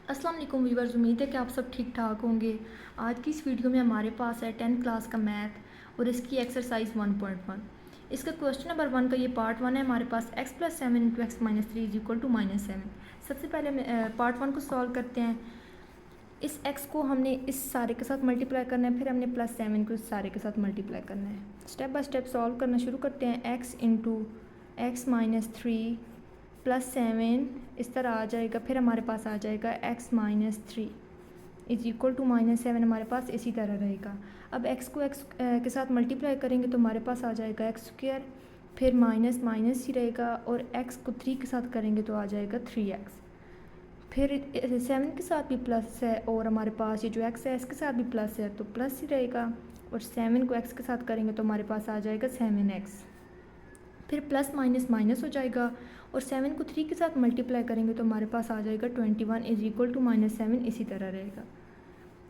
अस्सलाम वालेकुम व्यूअर्स, उम्मीद है कि आप सब ठीक ठाक होंगे। आज की इस वीडियो में हमारे पास है 10th क्लास का मैथ और इसकी एक्सरसाइज 1.1। इसका क्वेश्चन नंबर 1 का ये पार्ट 1 है हमारे पास x + 7 × x - 3 = -7। सबसे पहले पार्ट 1 को सॉल्व करते हैं। इस x को हमने इस सारे के साथ मल्टीप्लाई करना है, फिर हमने +7 को इस सारे के साथ मल्टीप्लाई करना है। स्टेप बाय स्टेप सॉल्व करना शुरू करते हैं। x × x - 3 +7 इस तरह आ जाएगा, फिर हमारे पास आ जाएगा x - 3 = -7 हमारे पास इसी तरह रहेगा। अब x को x के साथ मल्टीप्लाई करेंगे तो हमारे पास आ जाएगा x², फिर माइनस माइनस ही रहेगा, और x को 3 के साथ करेंगे तो आ जाएगा 3x। फिर 7 के साथ भी प्लस है, और हमारे पास ये जो x है इसके साथ भी प्लस है तो प्लस ही रहेगा, और 7 को x के साथ करेंगे तो हमारे पास आ जाएगा 7x। फिर प्लस माइनस माइनस हो जाएगा, और 7 को 3 के साथ मल्टीप्लाई करेंगे तो हमारे पास आ जाएगा 21 = -7 इसी तरह रहेगा।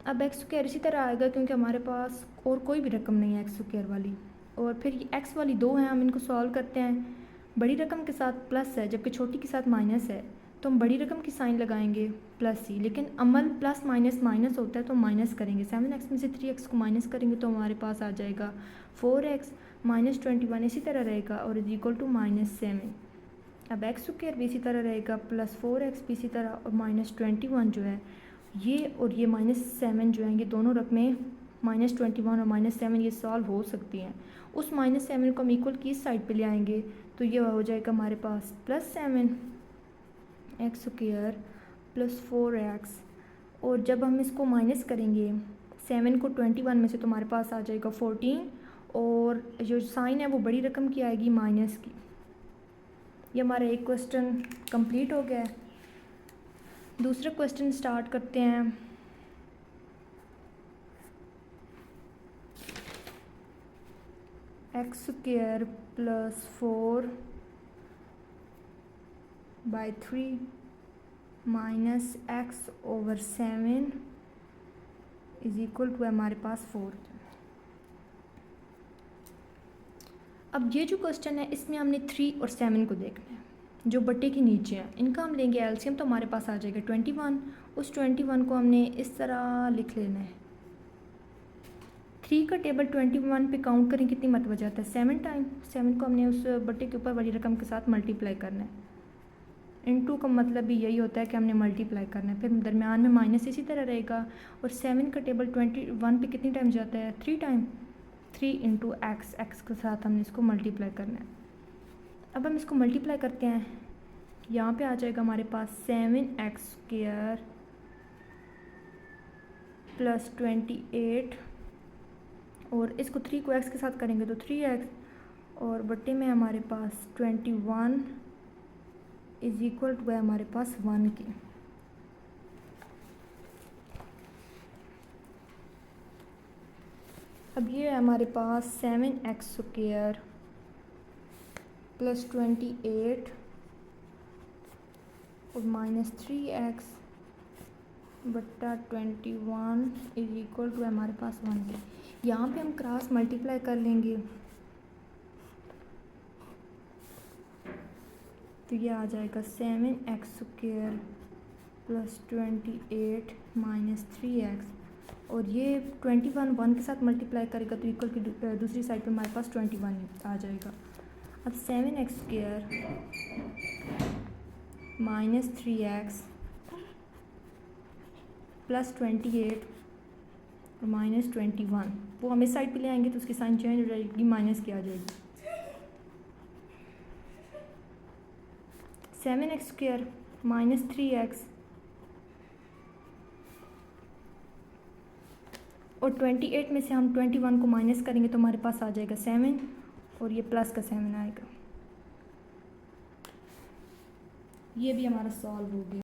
अब x² इसी तरह आएगा क्योंकि हमारे पास और कोई भी रकम नहीं है x² वाली, और फिर ये x वाली 2 हैं, हम इनको सॉल्व करते हैं। बड़ी रकम के साथ प्लस है जबकि छोटी के साथ माइनस है, तो हम बड़ी रकम की साइन लगाएंगे प्लस ही, लेकिन अमल प्लस माइनस माइनस होता है तो माइनस करेंगे। 7x में से 3x को माइनस करेंगे तो हमारे पास आ जाएगा 4x - 21 इसी तरह रहेगा, और =-7। अब x² भी इसी तरह रहेगा, +4x भी इसी तरह, और -21 जो है ये और ये -7 जो है ये दोनों रकमें -21 और -7 ये सॉल्व हो सकती हैं। उस -7 को हम इक्वल की इस साइड पे ले आएंगे तो ये हो जाएगा हमारे पास +7 x² + 4x, और जब हम इसको माइनस करेंगे 7 को 21 में से तो हमारे पास आ जाएगा 14, और जो साइन है वो बड़ी रकम की आएगी माइनस की। ये हमारा एक क्वेश्चन कंप्लीट हो गया है। दूसरा क्वेश्चन स्टार्ट करते हैं। x² + 4/3 - x/7 = हमारे पास 4। अब ये जो क्वेश्चन है इसमें हमने 3 और 7 को देखना है जो बट्टे के नीचे हैं। इनका हम लेंगे एलसीएम तो हमारे पास आ जाएगा 21। उस 21 को हमने इस तरह लिख लेना है। 3 का टेबल 21 पे काउंट करें कितनी मरतबा जाता है, 7 टाइम। 7 को हमने उस बट्टे के ऊपर वाली रकम के साथ मल्टीप्लाई करना है। इनटू का मतलब भी यही होता है कि हमने मल्टीप्लाई करना है, फिर दरमियान में माइनस इसी तरह रहेगा। और 7 का टेबल 21 पे कितनी टाइम जाता है, 3 टाइम। 3 × x, x के साथ हमने इसको मल्टीप्लाई करना है। अब हम इसको मल्टीप्लाई करते हैं, यहाँ पे आ जाएगा हमारे पास 7x² + 28, और इसको 3 को x के साथ करेंगे तो 3x, और बट्टे में हमारे पास 21 = हमारे पास 1 की। अब ये है हमारे पास 7x² + 28 और -3x बट्टा 21 = हमारे पास 1 की। यहाँ पे हम क्रॉस मल्टीप्लाई कर लेंगे तो ये आ जाएगा 7x² + 28 - 3x, और ये 21 1 के साथ मल्टीप्लाई करेगा तो इक्वल की दूसरी साइड पे हमारे पास 21 आ जाएगा। अब 7x² - 3x + 28 और -21, वो हम इस साइड पे ले आएंगे तो उसकी साइन चेंज हो जाएगी, माइनस की आ जाएगी। 7x² - 3x और 28 में से हम 21 को माइनस करेंगे तो हमारे पास आ जाएगा 7, और ये प्लस का 7 आएगा। ये भी हमारा सॉल्व हो गया।